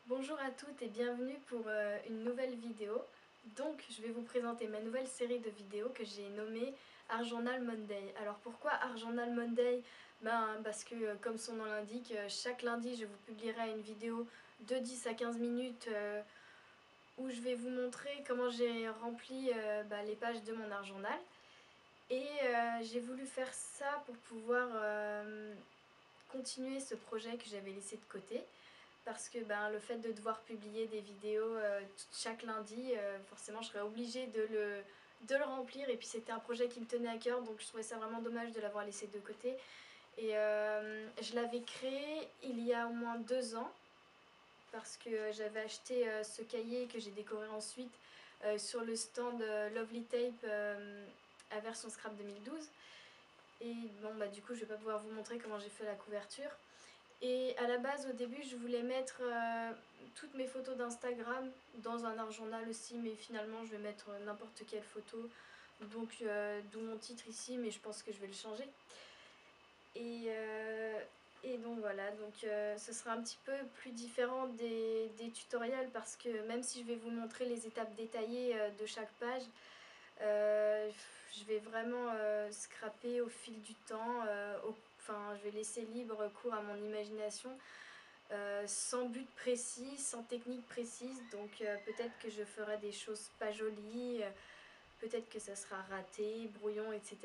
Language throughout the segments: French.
Bonjour à toutes et bienvenue pour une nouvelle vidéo. Donc je vais vous présenter ma nouvelle série de vidéos que j'ai nommée Arjournal Monday. Alors pourquoi Arjournal Monday? Parce que comme son nom l'indique, chaque lundi je vous publierai une vidéo de 10 à 15 minutes où je vais vous montrer comment j'ai rempli les pages de mon Arjournal. Et j'ai voulu faire ça pour pouvoir continuer ce projet que j'avais laissé de côté parce que le fait de devoir publier des vidéos chaque lundi, forcément je serais obligée de le remplir, et puis c'était un projet qui me tenait à cœur, donc je trouvais ça vraiment dommage de l'avoir laissé de côté. Et je l'avais créé il y a au moins 2 ans parce que j'avais acheté ce cahier que j'ai décoré ensuite sur le stand Lovely Tape à version Scrap 2012. Et du coup je vais pas pouvoir vous montrer comment j'ai fait la couverture. Et à la base, au début, je voulais mettre toutes mes photos d'Instagram dans un art journal aussi, mais finalement, je vais mettre n'importe quelle photo. Donc, d'où mon titre ici, mais je pense que je vais le changer. Et, euh, et donc voilà, donc ce sera un petit peu plus différent des tutoriels parce que même si je vais vous montrer les étapes détaillées de chaque page, euh, je vais vraiment scraper au fil du temps. Enfin, je vais laisser libre cours à mon imagination, sans but précis, sans technique précise. Donc peut-être que je ferai des choses pas jolies, peut-être que ça sera raté, brouillon, etc.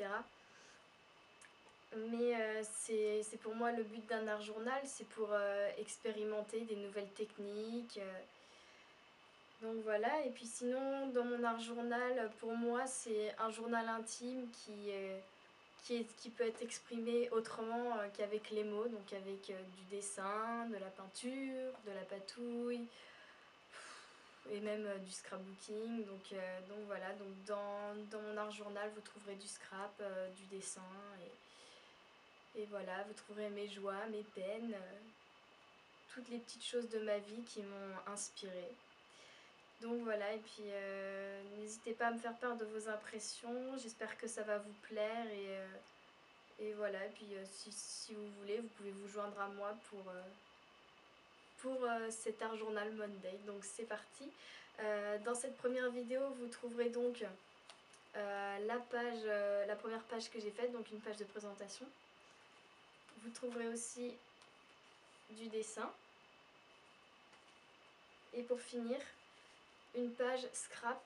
Mais c'est pour moi le but d'un art journal, c'est pour expérimenter des nouvelles techniques. Donc voilà, et puis sinon, dans mon art journal, pour moi, c'est un journal intime qui peut être exprimé autrement qu'avec les mots, donc avec du dessin, de la peinture, de la patouille, et même du scrapbooking. Donc voilà, donc dans mon art journal, vous trouverez du scrap, du dessin, et voilà, vous trouverez mes joies, mes peines, toutes les petites choses de ma vie qui m'ont inspirée. Donc voilà, et puis n'hésitez pas à me faire part de vos impressions, j'espère que ça va vous plaire, et voilà, et puis si vous voulez, vous pouvez vous joindre à moi pour cet Art Journal Monday. Donc c'est parti. Dans cette première vidéo, vous trouverez donc la première page que j'ai faite, donc une page de présentation. Vous trouverez aussi du dessin. Et pour finir, une page scrap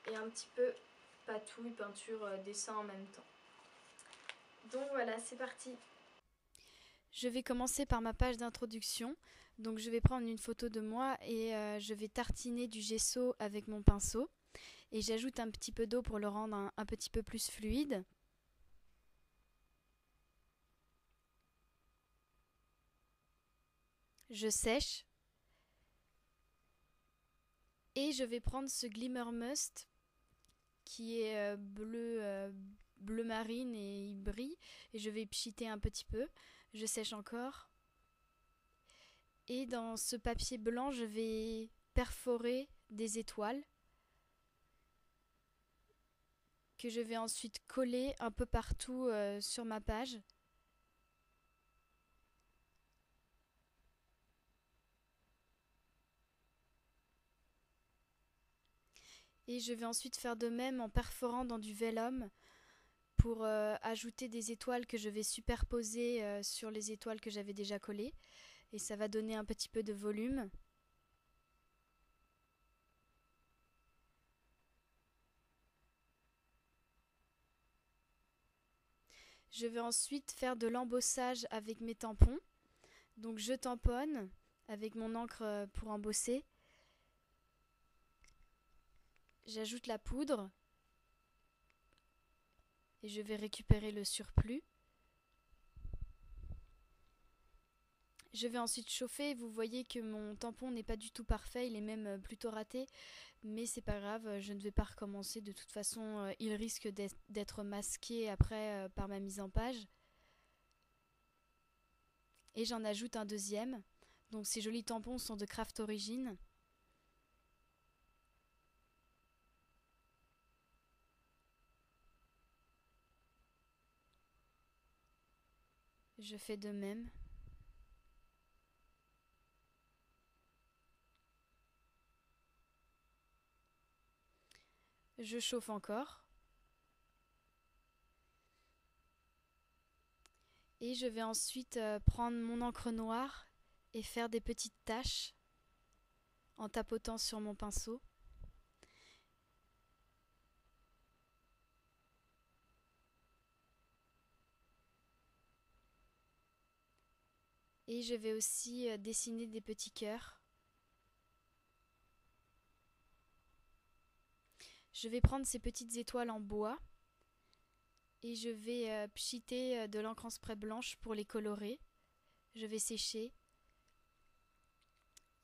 et un petit peu patouille, peinture, dessin en même temps. Donc voilà, c'est parti. Je vais commencer par ma page d'introduction. Donc je vais prendre une photo de moi et je vais tartiner du gesso avec mon pinceau. Et j'ajoute un petit peu d'eau pour le rendre un petit peu plus fluide. Je sèche. Et je vais prendre ce Glimmer Must qui est bleu marine et il brille. Et je vais pchiter un petit peu. Je sèche encore. Et dans ce papier blanc, je vais perforer des étoiles que je vais ensuite coller un peu partout sur ma page. Et je vais ensuite faire de même en perforant dans du vellum pour ajouter des étoiles que je vais superposer sur les étoiles que j'avais déjà collées. Et ça va donner un petit peu de volume. Je vais ensuite faire de l'embossage avec mes tampons. Donc je tamponne avec mon encre pour embosser. J'ajoute la poudre et je vais récupérer le surplus. Je vais ensuite chauffer. Vous voyez que mon tampon n'est pas du tout parfait, il est même plutôt raté, mais c'est pas grave, je ne vais pas recommencer. De toute façon, il risque d'être masqué après par ma mise en page. Et j'en ajoute un deuxième. Donc ces jolis tampons sont de Craft Origin. Je fais de même. je chauffe encore. Et je vais ensuite prendre mon encre noire et faire des petites taches en tapotant sur mon pinceau. Et je vais aussi dessiner des petits cœurs. Je vais prendre ces petites étoiles en bois et je vais pchiter de l'encre en spray blanche pour les colorer. Je vais sécher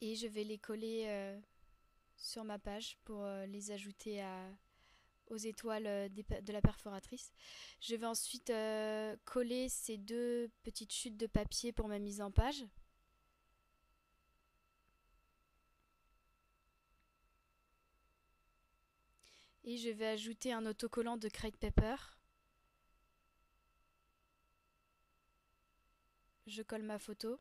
et je vais les coller sur ma page pour les ajouter aux étoiles de la perforatrice. Je vais ensuite coller ces 2 petites chutes de papier pour ma mise en page. Et je vais ajouter un autocollant de Crate Paper. Je colle ma photo.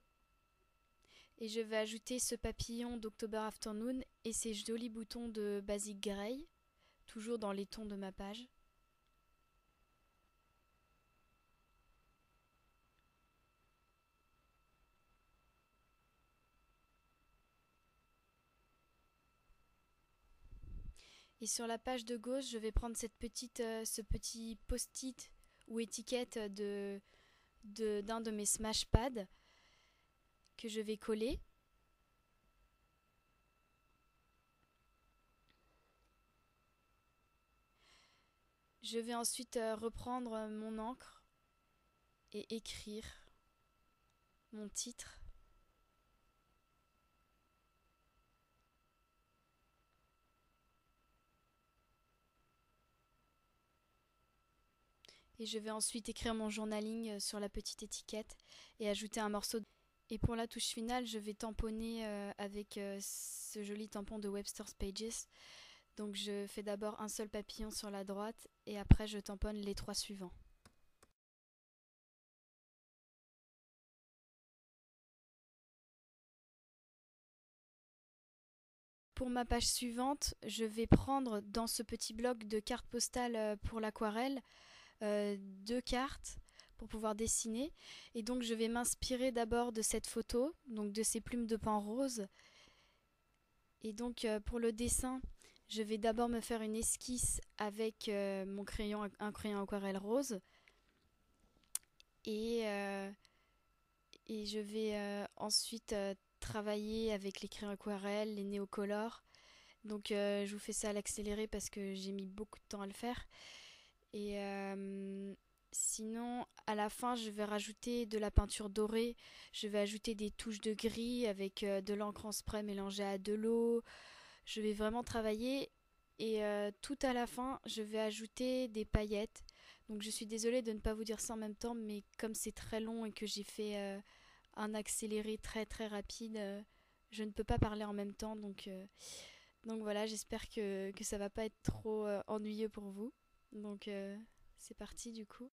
Et je vais ajouter ce papillon d'October Afternoon et ces jolis boutons de Basic Grey, toujours dans les tons de ma page. Et sur la page de gauche, je vais prendre ce petit post-it ou étiquette d'un de mes Smash Pads que je vais coller. Je vais ensuite reprendre mon encre et écrire mon titre. Et je vais ensuite écrire mon journaling sur la petite étiquette et ajouter un morceau. Et pour la touche finale, je vais tamponner avec ce joli tampon de Webster's Pages. Donc je fais d'abord un seul papillon sur la droite et après je tamponne les 3 suivants. Pour ma page suivante, je vais prendre dans ce petit bloc de cartes postales pour l'aquarelle 2 cartes pour pouvoir dessiner. Et donc je vais m'inspirer d'abord de cette photo, donc de ces plumes de pan rose. Et donc pour le dessin, je vais d'abord me faire une esquisse avec un crayon aquarelle rose. Et je vais ensuite travailler avec les crayons aquarelles, les néocolores. Donc je vous fais ça à l'accéléré parce que j'ai mis beaucoup de temps à le faire. Et sinon, à la fin, je vais rajouter de la peinture dorée. Je vais ajouter des touches de gris avec de l'encre en spray mélangée à de l'eau. Je vais vraiment travailler. Et tout à la fin, je vais ajouter des paillettes. Donc je suis désolée de ne pas vous dire ça en même temps, mais comme c'est très long et que j'ai fait un accéléré très très rapide, je ne peux pas parler en même temps. Donc voilà, j'espère que ça va pas être trop ennuyeux pour vous. Donc c'est parti du coup.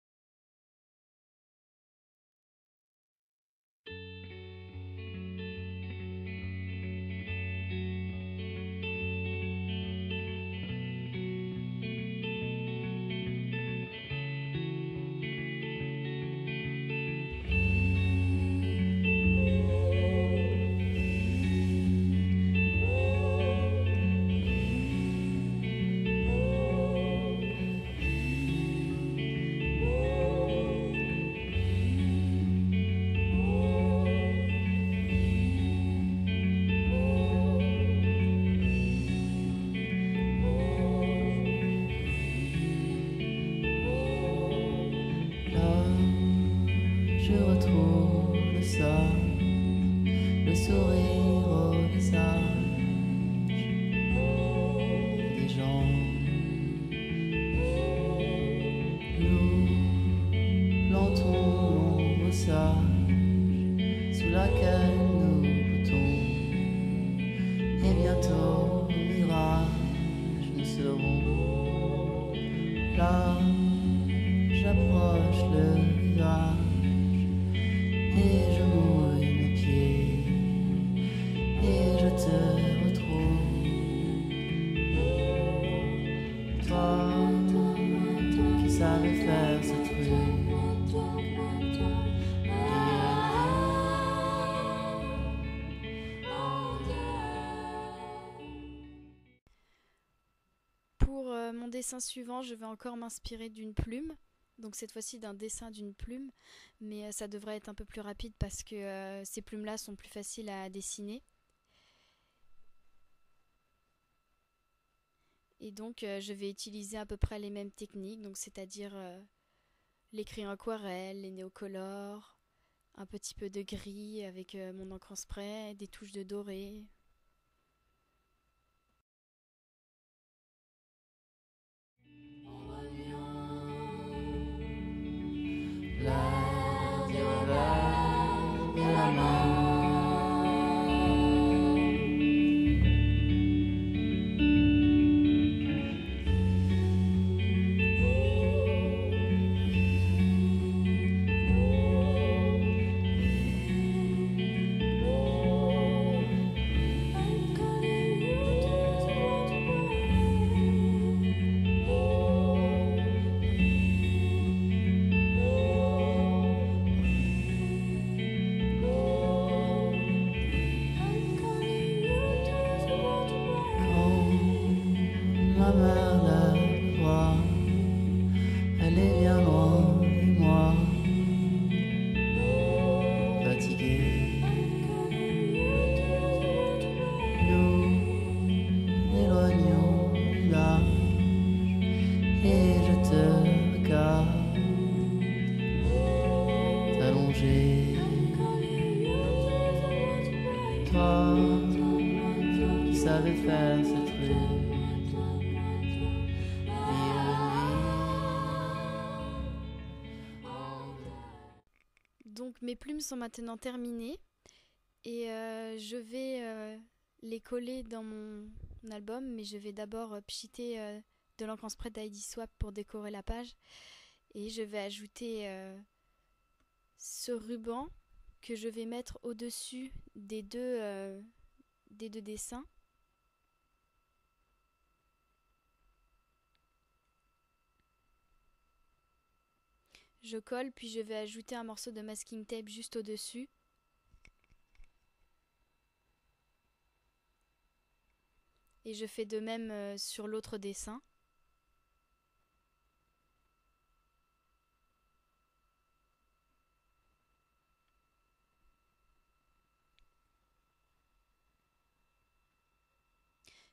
Je retrouve le sable, le sourire au visage des gens. Nous plantons l'ombre sage sous laquelle nous goûtons. Et bientôt, au mirage, nous serons là. J'approche le rivage. Et je mouille mes pieds, et je te retrouve. Toi, savait faire ce truc. Pour mon dessin suivant, je vais encore m'inspirer d'une plume. Donc cette fois-ci d'un dessin d'une plume, mais ça devrait être un peu plus rapide parce que ces plumes-là sont plus faciles à dessiner. Et donc je vais utiliser à peu près les mêmes techniques, donc c'est-à-dire les crayons aquarelles, les néocolores, un petit peu de gris avec mon encre en spray, des touches de doré. L'air du revers de la main. Ma mère la voix, elle est bien loin et moi, fatigué. Nous éloignons du large et je te regarde allongé. Toi qui savais faire ce truc. Donc mes plumes sont maintenant terminées et je vais les coller dans mon album, mais je vais d'abord pchiter de l'encre en spray d'Heidi Swapp pour décorer la page et je vais ajouter ce ruban que je vais mettre au-dessus des deux dessins. Je colle, puis je vais ajouter un morceau de masking tape juste au-dessus. Et je fais de même sur l'autre dessin.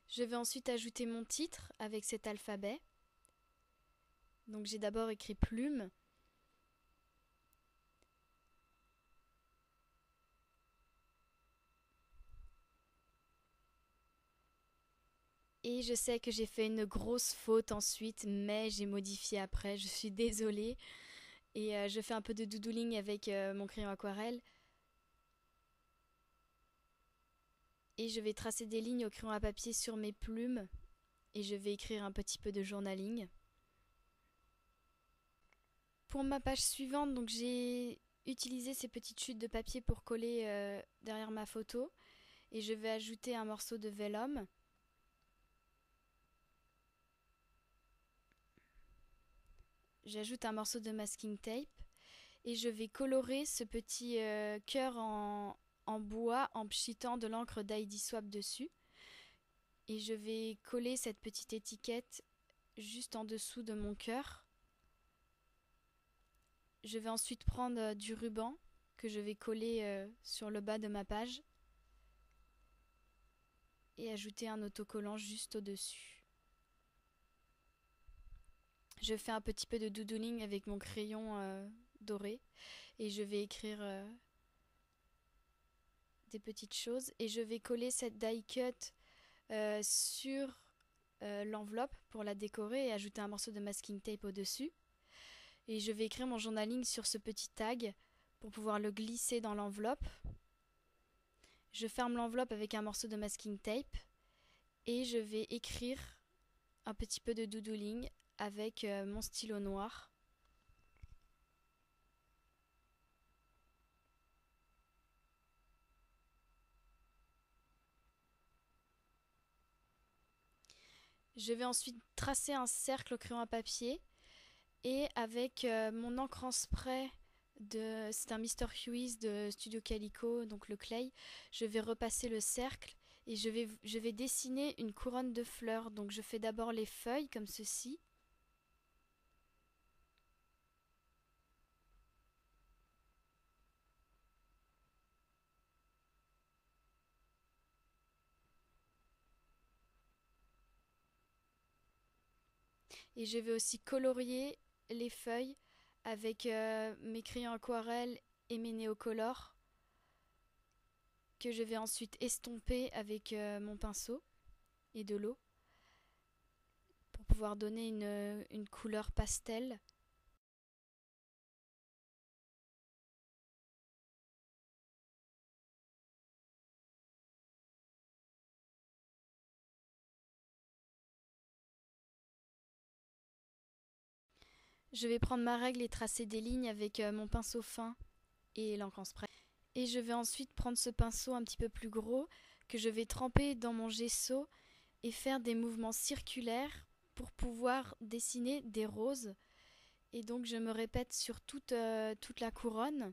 Je vais ensuite ajouter mon titre avec cet alphabet. Donc j'ai d'abord écrit plume. Et je sais que j'ai fait une grosse faute ensuite, mais j'ai modifié après, je suis désolée. Et je fais un peu de doodling avec mon crayon aquarelle. Et je vais tracer des lignes au crayon à papier sur mes plumes. Et je vais écrire un petit peu de journaling. Pour ma page suivante, donc j'ai utilisé ces petites chutes de papier pour coller derrière ma photo. Et je vais ajouter un morceau de vellum. J'ajoute un morceau de masking tape et je vais colorer ce petit cœur en bois en pchitant de l'encre d'Heidi Swapp dessus. Et je vais coller cette petite étiquette juste en dessous de mon cœur. Je vais ensuite prendre du ruban que je vais coller sur le bas de ma page et ajouter un autocollant juste au-dessus. Je fais un petit peu de doodling avec mon crayon doré et je vais écrire des petites choses et je vais coller cette die cut sur l'enveloppe pour la décorer et ajouter un morceau de masking tape au-dessus. Et je vais écrire mon journaling sur ce petit tag pour pouvoir le glisser dans l'enveloppe. Je ferme l'enveloppe avec un morceau de masking tape et je vais écrire un petit peu de doodling avec mon stylo noir. Je vais ensuite tracer un cercle au crayon à papier Et avec mon encre en spray, c'est un Mr. Hughes's de Studio Calico, donc le clay, je vais repasser le cercle et je vais dessiner une couronne de fleurs. Donc je fais d'abord les feuilles comme ceci. Et je vais aussi colorier les feuilles avec mes crayons aquarelle et mes néocolores que je vais ensuite estomper avec mon pinceau et de l'eau pour pouvoir donner une couleur pastel. Je vais prendre ma règle et tracer des lignes avec mon pinceau fin et l'encre en spray. Et je vais ensuite prendre ce pinceau un petit peu plus gros que je vais tremper dans mon gesso et faire des mouvements circulaires pour pouvoir dessiner des roses. Et donc je me répète sur toute la couronne.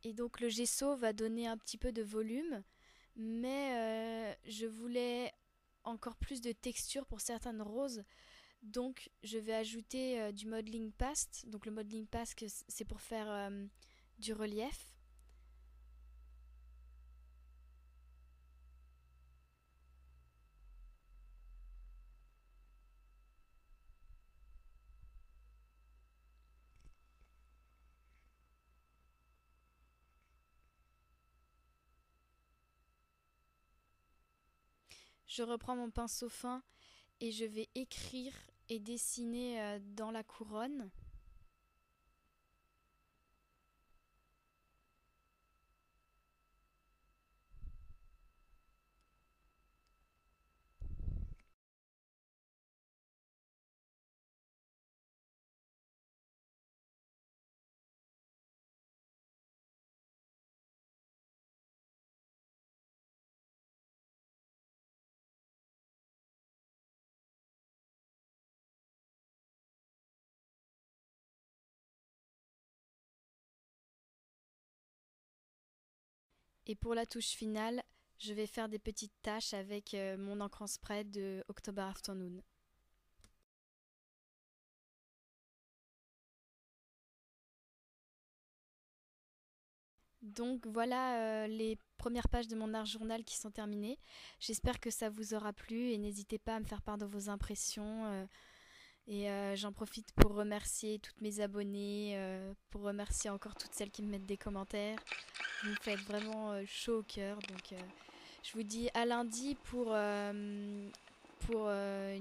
Et donc le gesso va donner un petit peu de volume, mais je voulais encore plus de texture pour certaines roses. Donc je vais ajouter du modeling paste. Donc le modeling paste, c'est pour faire du relief. Je reprends mon pinceau fin et je vais écrire et dessiner dans la couronne. Et pour la touche finale, je vais faire des petites taches avec mon encre en spray de October Afternoon. Donc voilà les premières pages de mon art journal qui sont terminées. J'espère que ça vous aura plu et n'hésitez pas à me faire part de vos impressions. J'en profite pour remercier toutes mes abonnées, pour remercier encore toutes celles qui me mettent des commentaires. Vous me faites vraiment chaud au cœur. Donc je vous dis à lundi pour une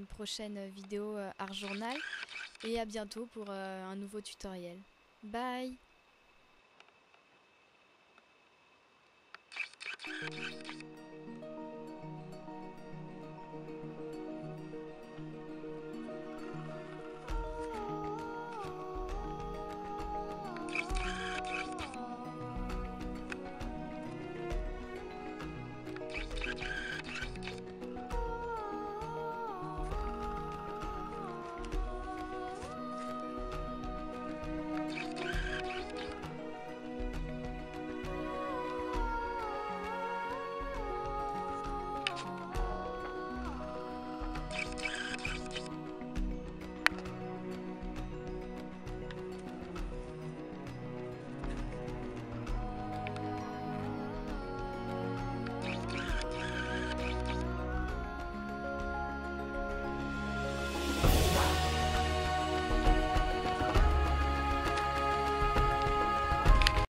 prochaine vidéo art journal et à bientôt pour un nouveau tutoriel. Bye!